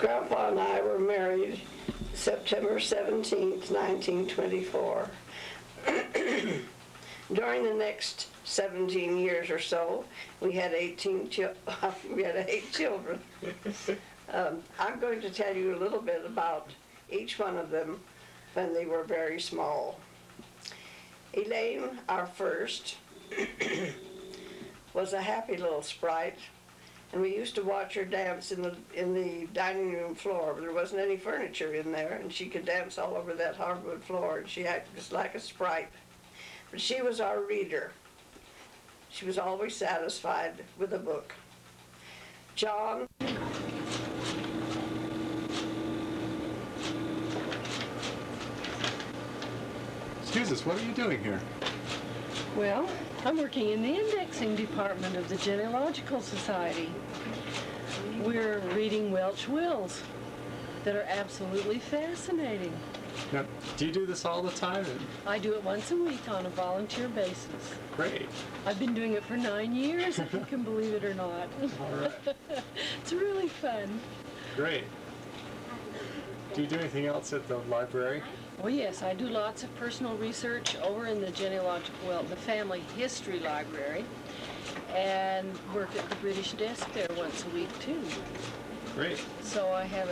Grandpa and I were married September 17th, 1924. During the next 17 years or so, we had 8 children. I'm going to tell you a little bit about each one of them when they were very small. Elaine, our first, was a happy little sprite, and we used to watch her dance in the dining room floor. There wasn't any furniture in there, and she could dance all over that hardwood floor, and she acted just like a sprite. But she was our reader. She was always satisfied with a book. John. Excuse us, what are you doing here? Well, I'm working in the indexing department of the Genealogical Society. We're reading Welsh wills that are absolutely fascinating. Now, do you do this all the time? I do it once a week on a volunteer basis. Great. I've been doing it for 9 years, if you can believe it or not. All right. It's really fun. Great. Do you do anything else at the library? Oh yes, I do lots of personal research over in the the Family History Library, and work at the British desk there once a week too. Great. So I have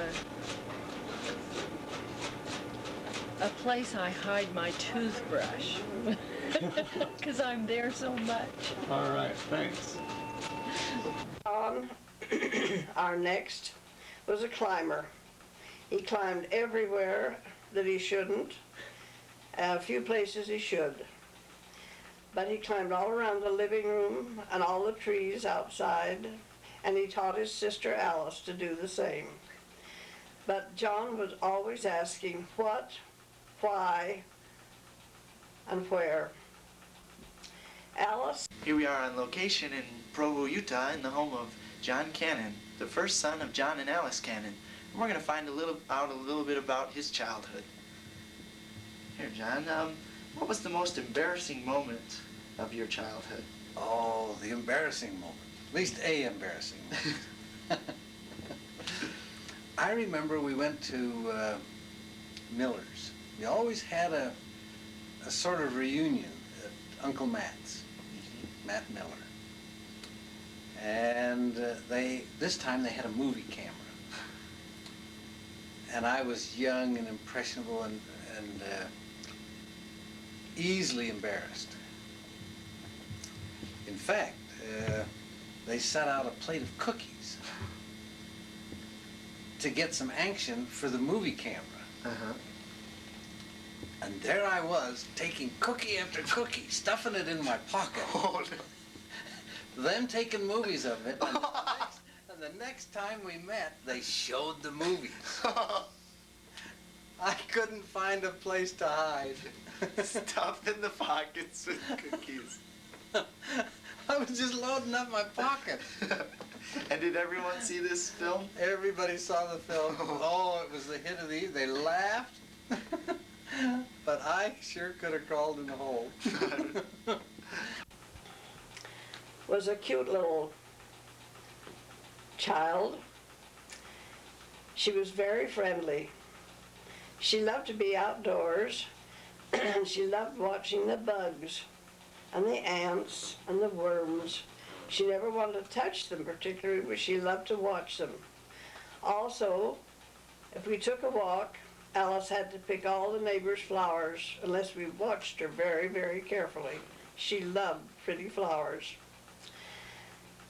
a place I hide my toothbrush because I'm there so much. All right, thanks. Our next was a climber. He climbed everywhere that he shouldn't, a few places he should. But he climbed all around the living room and all the trees outside, and he taught his sister Alice to do the same. But John was always asking what, why, and where. Alice? Here we are on location in Provo, Utah, in the home of John Cannon, the first son of John and Alice Cannon. And we're going to find out a little bit about his childhood. Here, John, what was the most embarrassing moment of your childhood? Oh, the embarrassing moment. At least a embarrassing moment. I remember we went to Miller's. We always had a sort of reunion at Uncle Matt's, Matt Miller. And this time they had a movie camera. And I was young and impressionable and easily embarrassed. In fact, they set out a plate of cookies to get some action for the movie camera. Uh-huh. And there I was, taking cookie after cookie, stuffing it in my pocket. Oh, no. Them taking movies of it. And the next time we met, they showed the movies. I couldn't find a place to hide. Stuff in the pockets with cookies. I was just loading up my pocket. And did everyone see this film? Everybody saw the film. Oh, it was the hit of the evening. They laughed. But I sure could have crawled in the hole. Was a cute little child. She was very friendly. She loved to be outdoors, and she loved watching the bugs and the ants and the worms. She never wanted to touch them particularly, but she loved to watch them. Also, if we took a walk, Alice had to pick all the neighbors' flowers unless we watched her very, very carefully. She loved pretty flowers.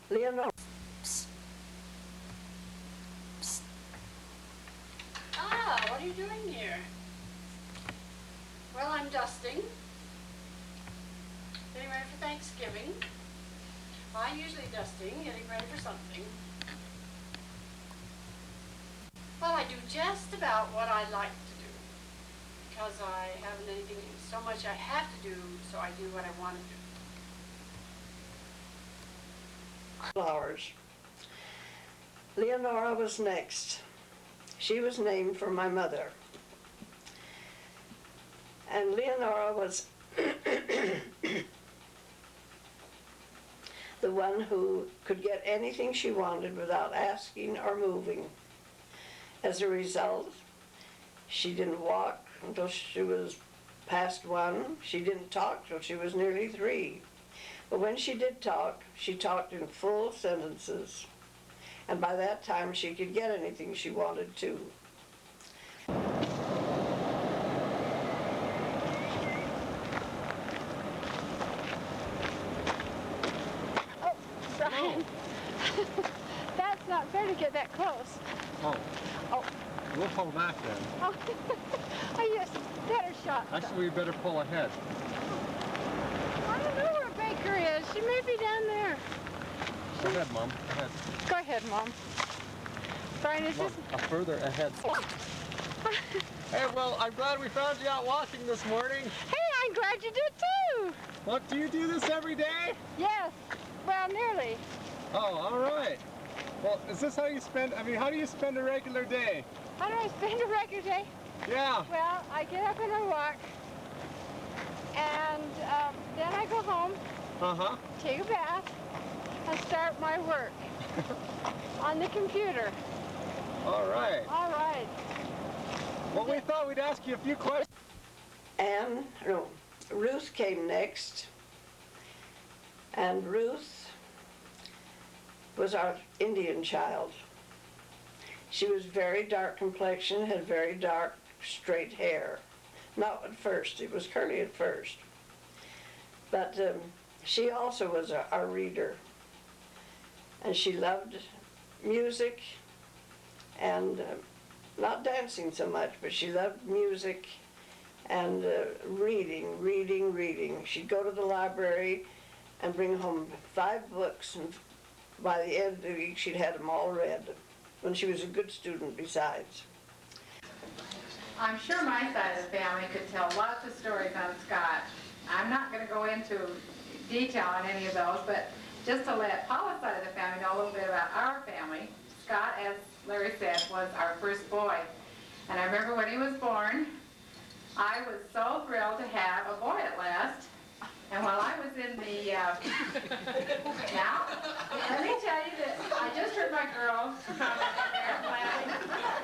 Leonora. Ah, what are you doing here? Well, I'm dusting. Getting ready for Thanksgiving. I'm usually dusting, getting ready for something. Well, I do just about what I like to do. Because I haven't anything so much I have to do, so I do what I want to do. Flowers. Leonora was next. She was named for my mother. And Leonora was the one who could get anything she wanted without asking or moving. As a result, she didn't walk until she was past 1. She didn't talk till she was nearly 3. But when she did talk, she talked in full sentences. And by that time, she could get anything she wanted to. Oh, Brian. That's not fair to get that close. Oh, Oh, we'll pull back then. oh. I just better shot. Actually, we better pull ahead. I don't know where Baker is. She may be down there. Go ahead, Mom. Ahead. Go ahead, Mom. Brian, is Mom, this... further ahead. Hey, well, I'm glad we found you out walking this morning. Hey, I'm glad you did too. What, do you do this every day? Yes. Well, nearly. Oh, all right. Well, is this how you spend, how do you spend a regular day? How do I spend a regular day? Yeah. Well, I get up and I walk. And then I go home, Uh-huh. take a bath, and start my work on the computer. All right. All right. Well, we thought we'd ask you a few questions. Ruth came next. And Ruth was our Indian child. She was very dark complexion, had very dark, straight hair. Not at first, it was curly at first. But she also was a reader. And she loved music and not dancing so much, but she loved music and reading. She'd go to the library and bring home 5 books, and by the end of the week she'd had them all read, when she was a good student besides. I'm sure my side of the family could tell lots of stories on Scott. I'm not going to go into detail on any of those, but just to let Paula's side of the family know a little bit about our family. Scott, as Larry said, was our first boy. And I remember when he was born, I was so thrilled to have a boy at last. And while I was in the, now, let me tell you that I just heard my girls laughing.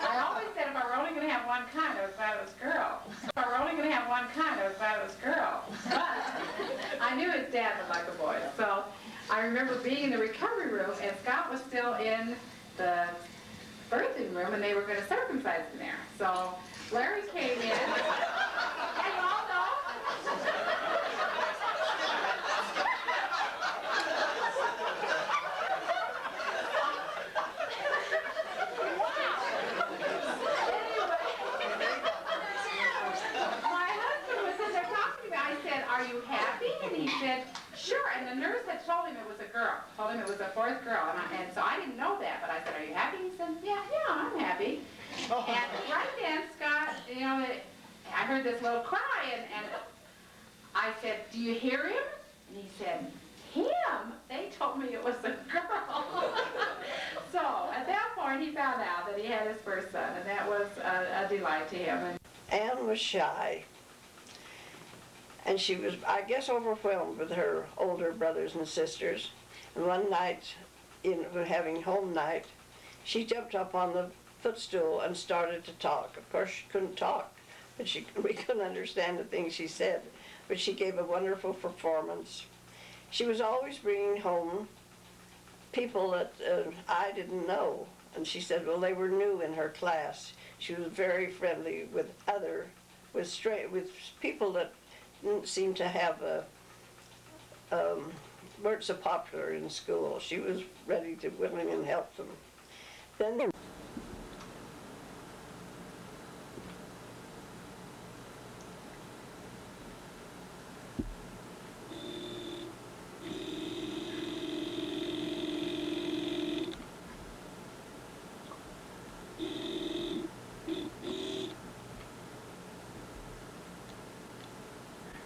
I always said if I were only going to have one kind, I was glad it was girl. If I were only going to have one kind, I was glad it was girl. But I knew his dad would like a boy. So I remember being in the recovery room, and Scott was still in the birthing room, and they were going to circumcise him there. So Larry came in, and you all know, "Are you happy?" And he said, "Sure." And the nurse had told him it was a girl, told him it was a 4th girl. And so I didn't know that, but I said, "Are you happy?" He said, yeah, I'm happy. And right then, Scott, I heard this little cry, and I said, "Do you hear him?" And he said, "Him? They told me it was a girl." So at that point, he found out that he had his first son, and that was a delight to him. Anne was shy. And she was, I guess, overwhelmed with her older brothers and sisters. And one night, having home night, she jumped up on the footstool and started to talk. Of course, she couldn't talk, but we couldn't understand the things she said. But she gave a wonderful performance. She was always bringing home people that I didn't know. And she said, well, they were new in her class. She was very friendly with people that didn't seem to have weren't so popular in school. She was ready to willing and help them. Then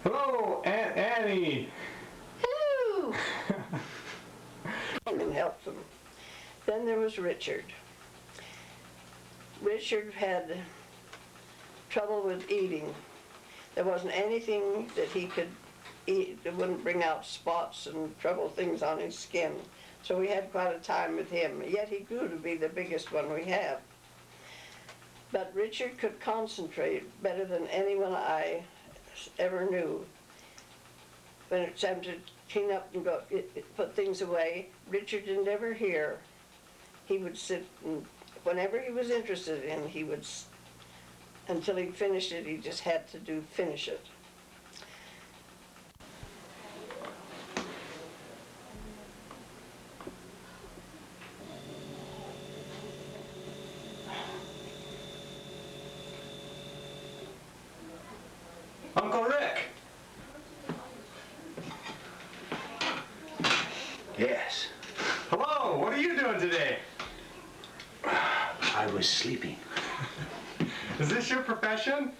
Hello, Aunt Annie. hello, and help them. Then there was Richard. Richard had trouble with eating. There wasn't anything that he could eat that wouldn't bring out spots and trouble things on his skin. So we had quite a time with him. Yet he grew to be the biggest one we have. But Richard could concentrate better than anyone I ever knew. When it's time to clean up and go put things away, Richard didn't ever hear. He would sit, and whenever he was interested in, he would, until he finished it, he just had to finish it. Uncle Rick! Yes, Hello, what are you doing today? I was sleeping. Is this your profession?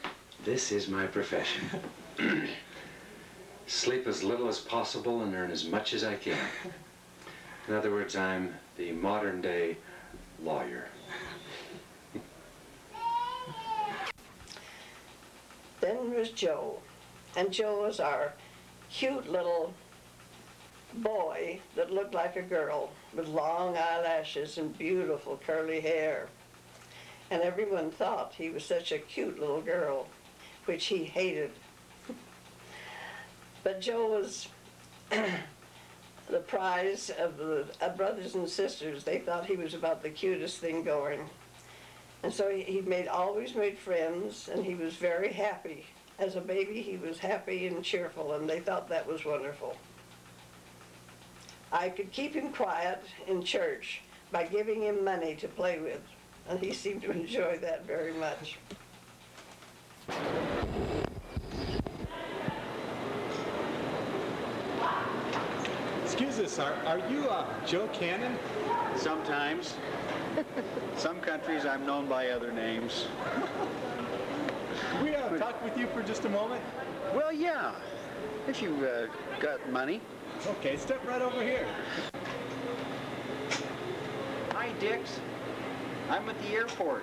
This is my profession. Sleep as little as possible and earn as much as I can. In other words, I'm the modern day lawyer. Then was Joe, and Joe was our cute little boy that looked like a girl with long eyelashes and beautiful curly hair. And everyone thought he was such a cute little girl, which he hated. But Joe was the prize of the brothers and sisters. They thought he was about the cutest thing going. And so he always made friends, and he was very happy. As a baby, he was happy and cheerful, and they thought that was wonderful. I could keep him quiet in church by giving him money to play with, and he seemed to enjoy that very much. Excuse us, are you Joe Cannon? Sometimes. Some countries I'm known by other names. Can we talk with you for just a moment? Well, yeah, if you got money. Okay, step right over here. Hi, Dix. I'm at the airport.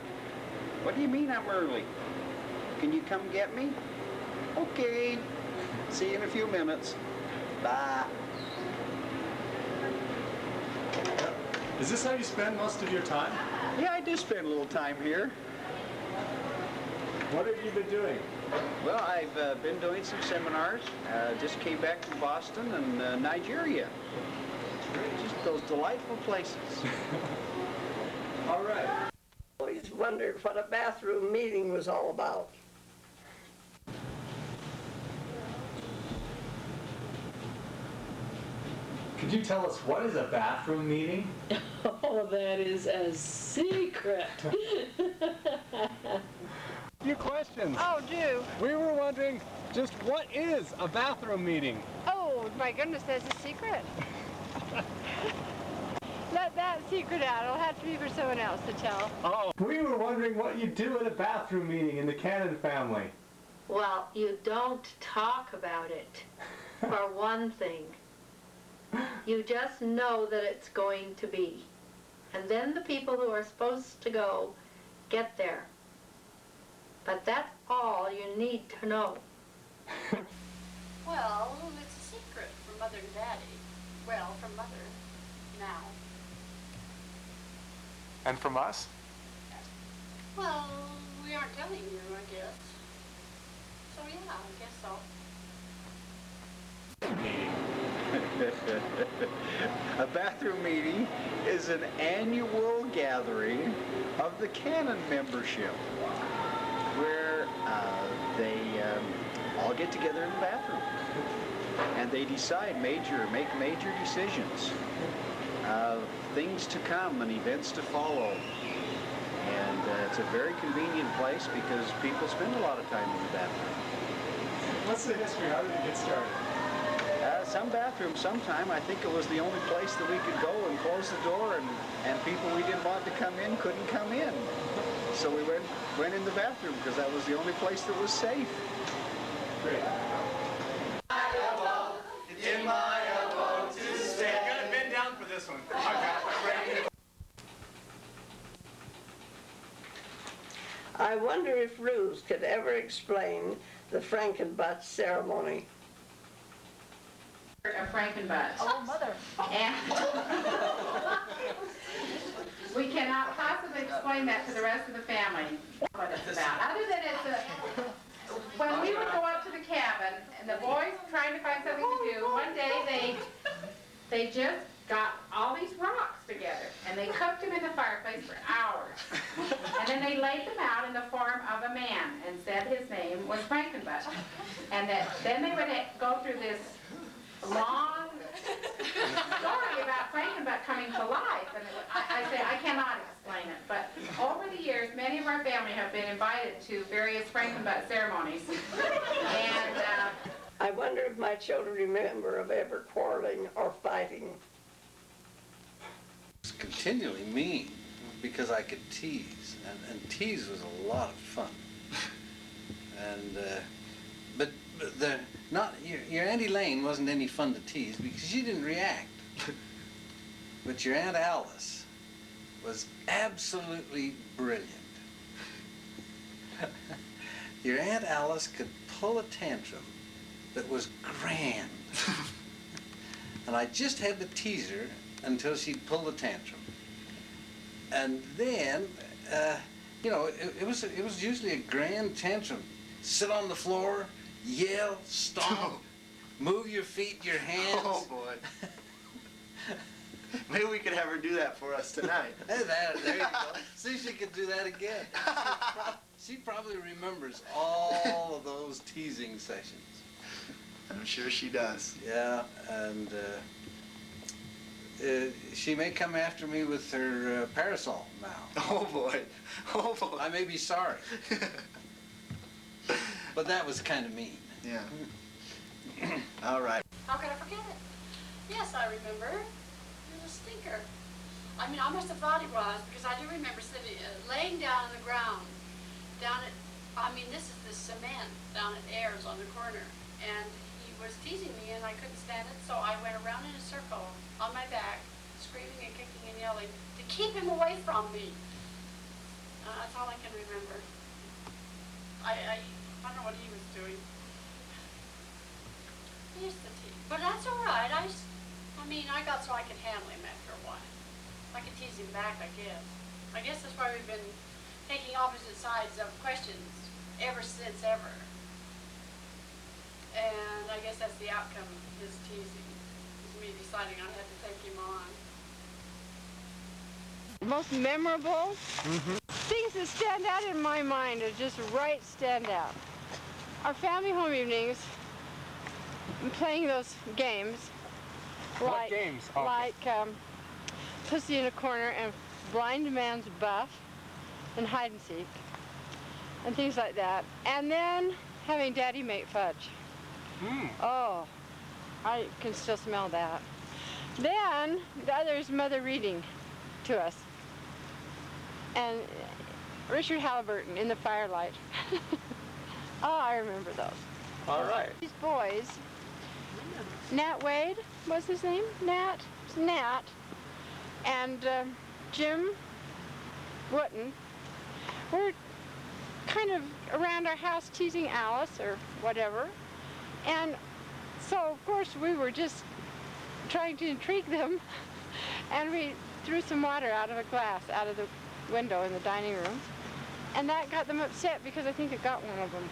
What do you mean I'm early? Can you come get me? Okay. See you in a few minutes. Bye. Is this how you spend most of your time? Yeah, I do spend a little time here. What have you been doing? Well, I've been doing some seminars. Just came back from Boston and Nigeria. Just those delightful places. All right. I always wondered what a bathroom meeting was all about. Could you tell us what is a bathroom meeting? Oh, that is a secret. Few questions. Oh, do. We were wondering just what is a bathroom meeting? Oh, my goodness, that's a secret. Let that secret out. It'll have to be for someone else to tell. Oh, we were wondering what you do at a bathroom meeting in the Cannon family. Well, you don't talk about it, for one thing. You just know that it's going to be. And then the people who are supposed to go get there. But that's all you need to know. Well, it's a secret from Mother and Daddy. Well, from Mother now. And from us? Well, we aren't telling you, I guess. So yeah, I guess so. A bathroom meeting is an annual gathering of the Canon membership where they all get together in the bathroom and they decide make major decisions, things to come and events to follow. And it's a very convenient place because people spend a lot of time in the bathroom. What's the history? How did it get started? Some bathroom sometime, I think it was the only place that we could go and close the door and people we didn't want to come in couldn't come in. So we went in the bathroom because that was the only place that was safe. Great. In my elbow to stay. You gotta bend down for this one. I wonder if Ruth could ever explain the Frankenbutt ceremony. A Frankenbutt. Oh, mother. And we cannot possibly explain that to the rest of the family, what it's about. Other than when we would go up to the cabin, and the boys trying to find something to do, one day they just got all these rocks together, and they cooked them in the fireplace for hours. And then they laid them out in the form of a man, and said his name was Frankenbutt. And then they would go through this long story about Frankenbutt coming to life, and I say I cannot explain it, but over the years many of our family have been invited to various Frankenbutt ceremonies, and I wonder if my children remember of ever quarreling or fighting. Was continually mean because I could tease, and tease was a lot of fun. And but your Aunt Elaine wasn't any fun to tease because she didn't react. But your Aunt Alice was absolutely brilliant. Your Aunt Alice could pull a tantrum that was grand. And I just had to tease her until she'd pull the tantrum. And then, you know, it was usually a grand tantrum. Sit on the floor, yell, stomp, move your feet, your hands. Oh, boy. Maybe we could have her do that for us tonight. Hey, there you go. See, she could do that again. She probably remembers all of those teasing sessions. I'm sure she does. Yeah, and she may come after me with her parasol now. Oh, boy. Oh, boy. I may be sorry. But that was kind of mean. Yeah. All right. How could I forget it? Yes, I remember. It was a stinker. I mean, I must have thought he was, because I do remember sitting, laying down on the ground, this is the cement down at Ayers on the corner, and he was teasing me, and I couldn't stand it, so I went around in a circle on my back, screaming and kicking and yelling to keep him away from me. That's all I can remember. I don't know what he was doing. He used to tease, but that's all right. I got so I could handle him after a while. I could tease him back, I guess. I guess that's why we've been taking opposite sides of questions ever since ever. And I guess that's the outcome of his teasing, is me deciding I had to take him on. Most memorable things that stand out in my mind are just right stand out. Our family home evenings, playing those games. What games? Like Pussy in a Corner and Blind Man's Buff and Hide and Seek and things like that. And then having Daddy make fudge. Oh, I can still smell that. Then the other is Mother reading to us. And Richard Halliburton in the firelight. Oh, I remember those. All right. These boys, Nat Wade was his name? Nat? And Jim Wooten were kind of around our house teasing Alice or whatever. And so, of course, we were just trying to intrigue them. And we threw some water out of a glass out of the window in the dining room. And that got them upset because I think it got one of them.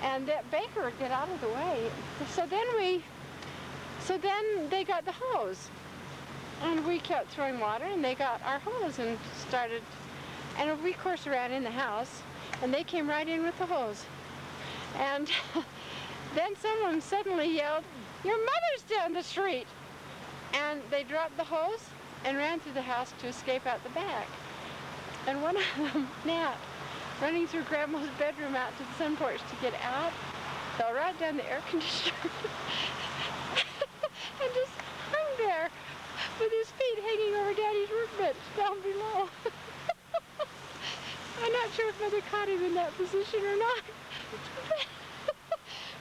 And that baker would get out of the way. So then they got the hose. And we kept throwing water, and they got our hose and started, and we, of course, ran in the house, and they came right in with the hose. And then someone suddenly yelled, "Your mother's down the street!" And they dropped the hose and ran through the house to escape out the back. And one of them, Nat, running through Grandma's bedroom out to the sun porch to get out, fell right down the air conditioner and just hung there with his feet hanging over Daddy's workbench down below. I'm not sure if Mother caught him in that position or not.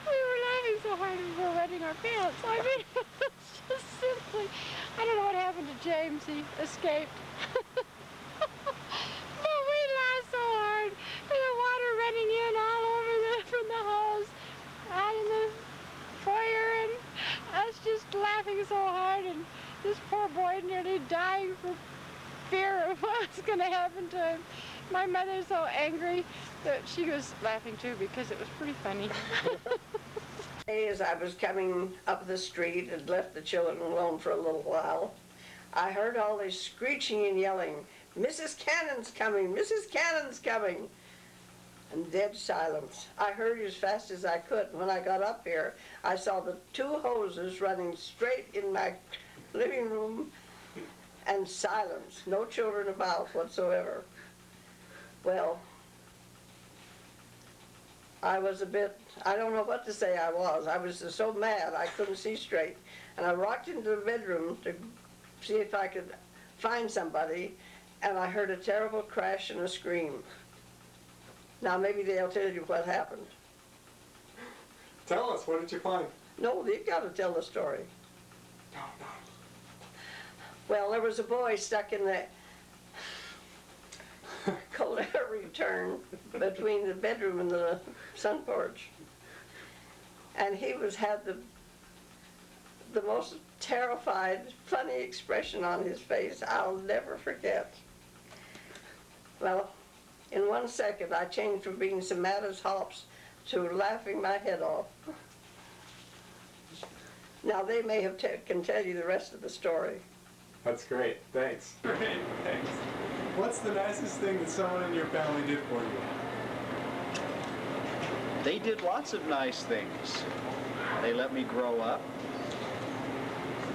We were laughing so hard we were wetting our pants. I mean, it's just simply, I don't know what happened to James. He escaped. But we laughed so hard, and the water running in all over from the hose, out in the foyer, and us just laughing so hard, and this poor boy nearly dying from fear of what's going to happen to him. My mother's so angry that she was laughing too because it was pretty funny. As I was coming up the street and left the children alone for a little while, I heard all this screeching and yelling, "Mrs. Cannon's coming! Mrs. Cannon's coming!" And dead silence. I hurried as fast as I could. When I got up here, I saw the 2 hoses running straight in my living room, and silence. No children about whatsoever. Well, I was a bit, I don't know what to say I was. I was so mad I couldn't see straight. And I walked into the bedroom to see if I could find somebody, and I heard a terrible crash and a scream. Now maybe they'll tell you what happened. Tell us, what did you find? No, you've got to tell the story. No. Well, there was a boy stuck in the cold air return between the bedroom and the sun porch. And he had the most terrified, funny expression on his face I'll never forget. Well, in 1 second, I changed from being so mad as hops to laughing my head off. Now, they may have can tell you the rest of the story. That's great, thanks. Great, thanks. What's the nicest thing that someone in your family did for you? They did lots of nice things. They let me grow up.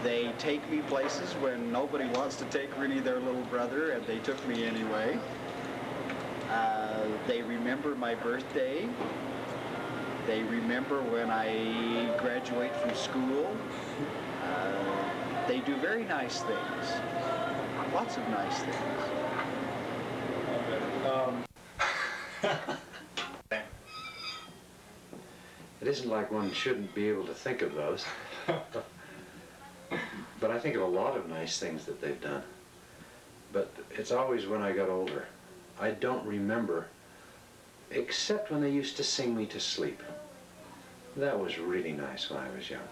They take me places when nobody wants to take really their little brother, and they took me anyway. They remember my birthday. They remember when I graduate from school. They do very nice things. Lots of nice things. It isn't like one shouldn't be able to think of those. But I think of a lot of nice things that they've done. But it's always when I got older. I don't remember, except when they used to sing me to sleep. That was really nice when I was young.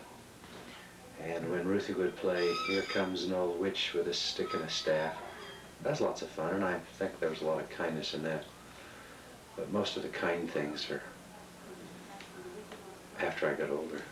And when Ruthie would play, "Here Comes an Old Witch with a Stick and a Staff," that's lots of fun, and I think there was a lot of kindness in that. But most of the kind things are after I got older.